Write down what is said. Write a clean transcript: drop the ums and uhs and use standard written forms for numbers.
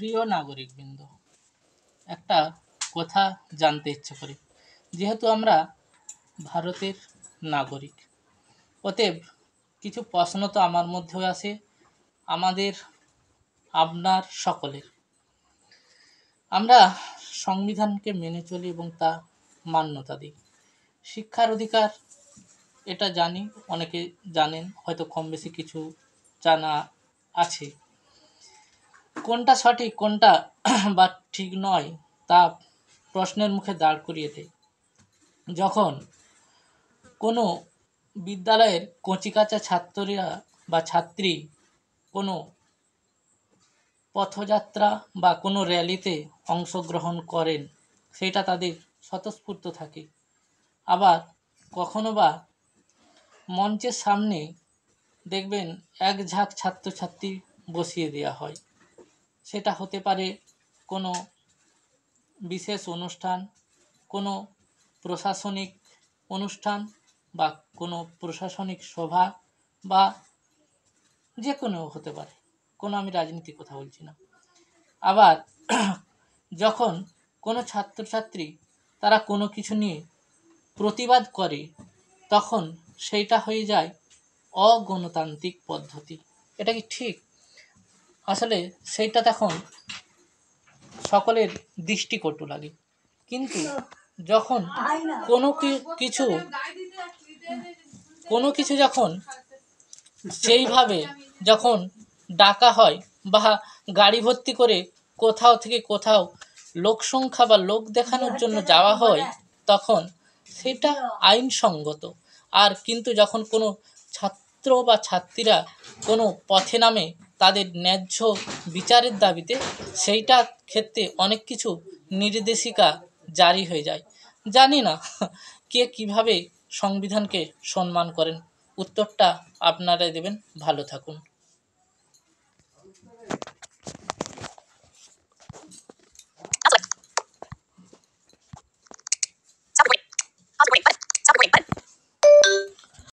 প্রিয় নাগরিকবৃন্দ, একটা কথা জানতে ইচ্ছে করি। যেহেতু আমরা ভারতের নাগরিক, অতএব কিছু প্রশ্ন তো আমার মধ্যেও আসে, আমাদের আপনার সকলের। আমরা সংবিধানকে মেনে চলি এবং তা মান্যতা দিই। শিক্ষার অধিকার এটা জানি, অনেকে জানেন, হয়তো কম বেশি কিছু জানা আছে। কোনটা সঠিক কোনটা বা ঠিক নয় তা প্রশ্নের মুখে দাঁড় করিয়ে দেয় যখন কোনো বিদ্যালয়ের কচিকাঁচা ছাত্রীরা বা ছাত্রী কোনো পথযাত্রা বা কোনো র্যালিতে অংশগ্রহণ করেন, সেটা তাদের স্বতঃস্ফূর্ত থাকে। আবার কখনো বা মঞ্চের সামনে দেখবেন এক ঝাঁক ছাত্রছাত্রী বসিয়ে দেওয়া হয়। সেটা হতে পারে কোনো বিশেষ অনুষ্ঠান, কোনো প্রশাসনিক অনুষ্ঠান বা কোনো প্রশাসনিক সভা বা যে কোনো হতে পারে, কোনো আমি রাজনীতির কথা বলছি না। আবার যখন কোনো ছাত্রছাত্রী তারা কোনো কিছু নিয়ে প্রতিবাদ করে, তখন সেইটা হয়ে যায় অগণতান্ত্রিক পদ্ধতি। এটা কি ঠিক? আসলে সেইটা তখন সকলের দৃষ্টিকটু লাগে। কিন্তু যখন কোনো কিছু যখন সেইভাবে যখন ডাকা হয় বা গাড়ি ভর্তি করে কোথাও থেকে কোথাও লোক সংখ্যা বা লোক দেখানোর জন্য যাওয়া হয়, তখন সেটা আইনসঙ্গত। আর কিন্তু যখন কোনো ছাত্র বা ছাত্রীরা কোনো পথে নামে তাদের ন্যায্য বিচারের দাবিতে, সেইটা ক্ষেত্রে অনেক কিছু নির্দেশিকা জারি হয়ে যায়। জানি না কে কিভাবে সংবিধানকে সম্মান করেন, উত্তরটা আপনারাই দেবেন। ভালো থাকুন।